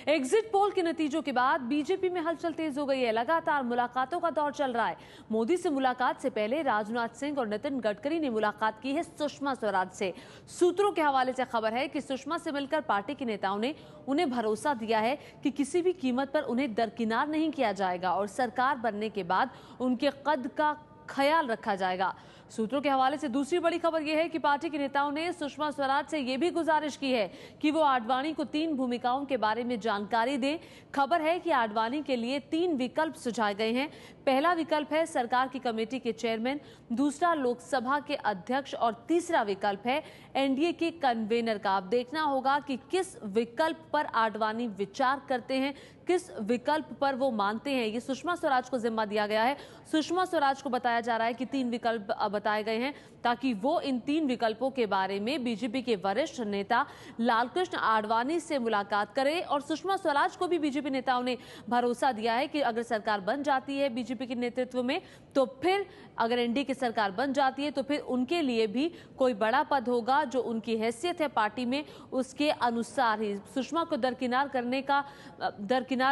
Exit poll के नतीजों के बाद बीजेपी में हलचल तेज हो गई है। लगातार मुलाकातों का दौर चल रहा है। मोदी से मुलाकात से पहले राजनाथ सिंह और नितिन गडकरी ने मुलाकात की है सुषमा स्वराज से। सूत्रों के हवाले से खबर है कि सुषमा से मिलकर पार्टी के नेताओं ने उन्हें भरोसा दिया है कि किसी भी कीमत पर उन्हें दरकिनार नहीं किया जाएगा और सरकार बनने के बाद उनके कद का ख्याल रखा जाएगा। सूत्रों के हवाले से दूसरी बड़ी खबर यह है कि पार्टी के नेताओं ने सुषमा स्वराज से यह भी गुजारिश की है कि वो आडवाणी को 3 भूमिकाओं के बारे में जानकारी दें। खबर है कि आडवाणी के लिए 3 विकल्प सुझाए गए हैं। पहला विकल्प है सरकार की कमेटी के चेयरमैन, दूसरा लोकसभा के अध्यक्ष और तीसरा विकल्प है एनडीए के कन्वेनर का। अब देखना होगा कि किस विकल्प पर आडवाणी विचार करते हैं, किस विकल्प पर वो मानते हैं। ये सुषमा स्वराज को जिम्मा दिया गया है। सुषमा स्वराज को बताया जा रहा है कि 3 विकल्प बताए गए हैं ताकि वो इन 3 विकल्पों के बारे में बीजेपी के वरिष्ठ नेता लालकृष्ण आडवाणी से मुलाकात करें। और सुषमा स्वराज को भी बीजेपी नेताओं ने भरोसा दिया है कि अगर सरकार बन जाती है बीजेपी के नेतृत्व में, तो फिर अगर एनडीए की सरकार बन जाती है तो फिर उनके लिए भी कोई बड़ा पद होगा जो उनकी हैसियत है पार्टी में, उसके अनुसार ही सुषमा को दरकिनार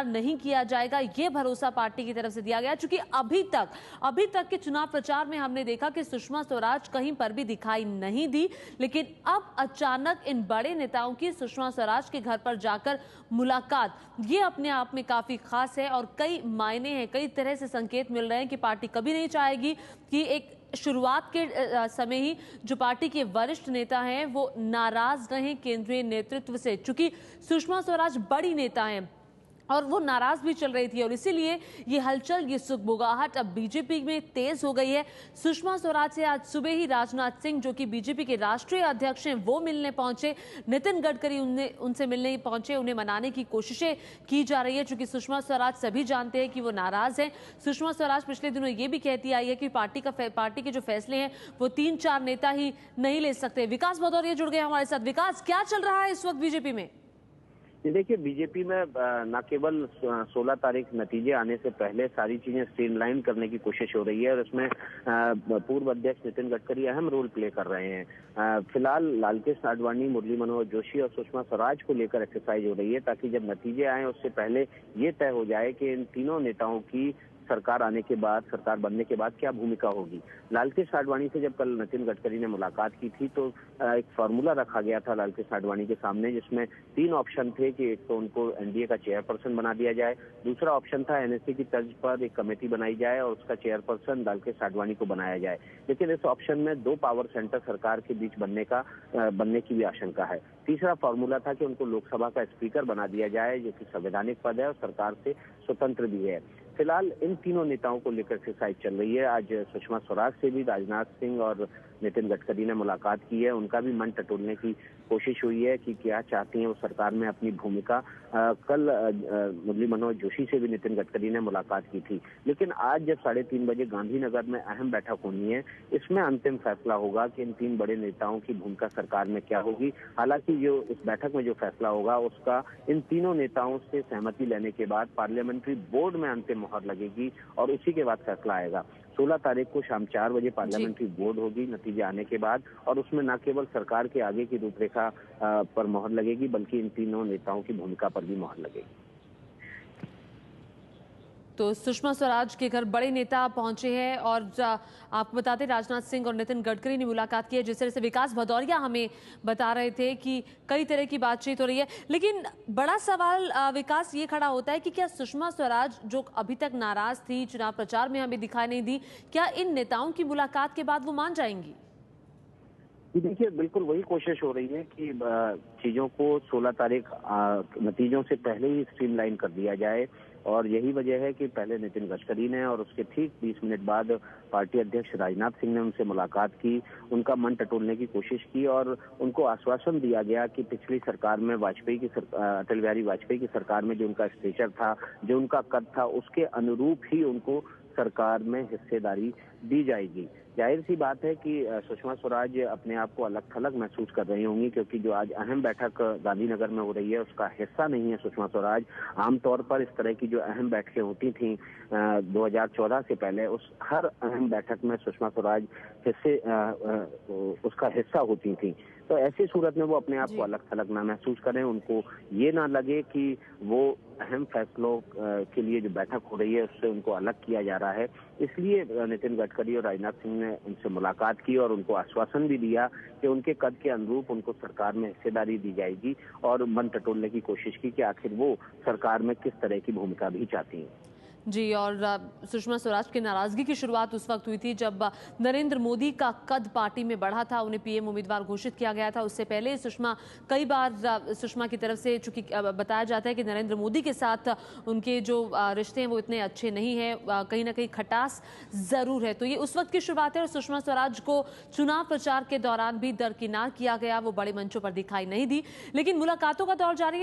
नहीं किया जाएगा। यह भरोसा पार्टी की तरफ से दिया गया। चूंकि अभी तक के चुनाव प्रचार में हमने देखा कि सुषमा स्वराज कहीं पर भी दिखाई नहीं दी, लेकिन अब अचानक इन बड़े नेताओं की सुषमा स्वराज के घर पर जाकर मुलाकात, ये अपने आप में काफी खास है और कई मायने हैं, कई तरह से संकेत मिल रहे हैं कि पार्टी कभी नहीं चाहेगी कि एक शुरुआत के समय ही जो पार्टी के वरिष्ठ नेता हैं वो नाराज रहें केंद्रीय नेतृत्व से। चूंकि सुषमा स्वराज बड़ी नेता हैं और वो नाराज भी चल रही थी और इसीलिए ये हलचल, ये सुगबुगाहट अब बीजेपी में तेज हो गई है। सुषमा स्वराज से आज सुबह ही राजनाथ सिंह, जो कि बीजेपी के राष्ट्रीय अध्यक्ष हैं, वो मिलने पहुंचे। नितिन गडकरी उनसे मिलने पहुंचे, उन्हें मनाने की कोशिशें की जा रही है। चूंकि सुषमा स्वराज सभी जानते हैं कि वो नाराज हैं। सुषमा स्वराज पिछले दिनों ये भी कहती आई है कि पार्टी के जो फैसले हैं वो 3-4 नेता ही नहीं ले सकते। विकास भदौरिया जुड़ गए हमारे साथ। विकास, क्या चल रहा है इस वक्त बीजेपी में? ये देखिए, बीजेपी में न केवल 16 तारीख नतीजे आने से पहले सारी चीजें स्ट्रीमलाइन करने की कोशिश हो रही है और इसमें पूर्व अध्यक्ष नितिन गडकरी अहम रोल प्ले कर रहे हैं। फिलहाल लालकृष्ण आडवाणी, मुरली मनोहर जोशी और सुषमा स्वराज को लेकर एक्सरसाइज हो रही है ताकि जब नतीजे आए उससे पहले ये तय हो जाए कि इन तीनों नेताओं की सरकार आने के बाद, सरकार बनने के बाद क्या भूमिका होगी। लालकृष्ण आडवाणी से जब कल नितिन गडकरी ने मुलाकात की थी तो एक फार्मूला रखा गया था लालकृष्ण आडवाणी के सामने, जिसमें 3 ऑप्शन थे कि एक तो उनको एनडीए का चेयरपर्सन बना दिया जाए, दूसरा ऑप्शन था एनएससी की तर्ज पर एक कमेटी बनाई जाए और उसका चेयरपर्सन लालकृष्ण आडवाणी को बनाया जाए। लेकिन इस ऑप्शन में 2 पावर सेंटर सरकार के बीच बनने की भी आशंका है। तीसरा फार्मूला था कि उनको लोकसभा का स्पीकर बना दिया जाए, जो कि संवैधानिक पद है और सरकार से स्वतंत्र भी है। फिलहाल इन तीनों नेताओं को लेकर एक्सरसाइज चल रही है। आज सुषमा स्वराज से भी राजनाथ सिंह और नितिन गडकरी ने मुलाकात की है। उनका भी मन टटोलने की कोशिश हुई है कि क्या चाहती हैं वो सरकार में अपनी भूमिका। कल मुरली मनोहर जोशी से भी नितिन गडकरी ने मुलाकात की थी। लेकिन आज जब 3:30 बजे गांधीनगर में अहम बैठक होनी है, इसमें अंतिम फैसला होगा कि इन 3 बड़े नेताओं की भूमिका सरकार में क्या होगी। हालांकि जो इस बैठक में जो फैसला होगा उसका इन तीनों नेताओं से सहमति लेने के बाद पार्लियामेंट्री बोर्ड में अंतिम मुहर लगेगी और उसी के बाद फैसला आएगा। 16 तारीख को शाम 4 बजे पार्लियामेंट्री बोर्ड होगी नतीजे आने के बाद, और उसमें न केवल सरकार के आगे की रूपरेखा पर मोहर लगेगी बल्कि इन तीनों नेताओं की भूमिका पर भी मोहर लगेगी। तो सुषमा स्वराज के घर बड़े नेता पहुंचे हैं और आपको बताते राजनाथ सिंह और नितिन गडकरी ने मुलाकात की है। जिस तरह से विकास भदौरिया हमें बता रहे थे कि कई तरह की बातचीत हो रही है, लेकिन बड़ा सवाल विकास ये खड़ा होता है कि क्या सुषमा स्वराज, जो अभी तक नाराज थी, चुनाव प्रचार में हमें दिखाई नहीं दी, क्या इन नेताओं की मुलाकात के बाद वो मान जाएंगी? देखिए, बिल्कुल वही कोशिश हो रही है कि चीजों को 16 तारीख नतीजों से पहले ही स्ट्रीमलाइन कर दिया जाए और यही वजह है कि पहले नितिन गडकरी ने और उसके ठीक 20 मिनट बाद पार्टी अध्यक्ष राजनाथ सिंह ने उनसे मुलाकात की, उनका मन टटोलने की कोशिश की और उनको आश्वासन दिया गया कि पिछली सरकार में अटल बिहारी वाजपेयी की सरकार में जो उनका स्टेचर था, जो उनका कद था, उसके अनुरूप ही उनको सरकार में हिस्सेदारी दी जाएगी। जाहिर सी बात है कि सुषमा स्वराज अपने आप को अलग थलग महसूस कर रही होंगी क्योंकि जो आज अहम बैठक गांधीनगर में हो रही है उसका हिस्सा नहीं है सुषमा स्वराज। आमतौर पर इस तरह की जो अहम बैठकें होती थी 2014 से पहले, उस हर अहम बैठक में सुषमा स्वराज उसका हिस्सा होती थी। तो ऐसी सूरत में वो अपने आप जी। को अलग थलग ना महसूस करें, उनको ये ना लगे कि वो अहम फैसलों के लिए जो बैठक हो रही है उससे उनको अलग किया जा रहा है। इसलिए नितिन गडकरी और राजनाथ सिंह ने उनसे मुलाकात की और उनको आश्वासन भी दिया कि उनके कद के अनुरूप उनको सरकार में हिस्सेदारी दी जाएगी, और मन टटोलने की कोशिश की कि आखिर वो सरकार में किस तरह की भूमिका भी चाहती हैं। जी, और सुषमा स्वराज की नाराजगी की शुरुआत उस वक्त हुई थी जब नरेंद्र मोदी का कद पार्टी में बढ़ा था, उन्हें पीएम उम्मीदवार घोषित किया गया था। उससे पहले सुषमा कई बार सुषमा की तरफ से, चूंकि बताया जाता है कि नरेंद्र मोदी के साथ उनके जो रिश्ते हैं वो इतने अच्छे नहीं हैं, कहीं ना कहीं खटास जरूर है। तो ये उस वक्त की शुरुआत है और सुषमा स्वराज को चुनाव प्रचार के दौरान भी दरकिनार किया गया, वो बड़े मंचों पर दिखाई नहीं दी। लेकिन मुलाकातों का दौर जारी है।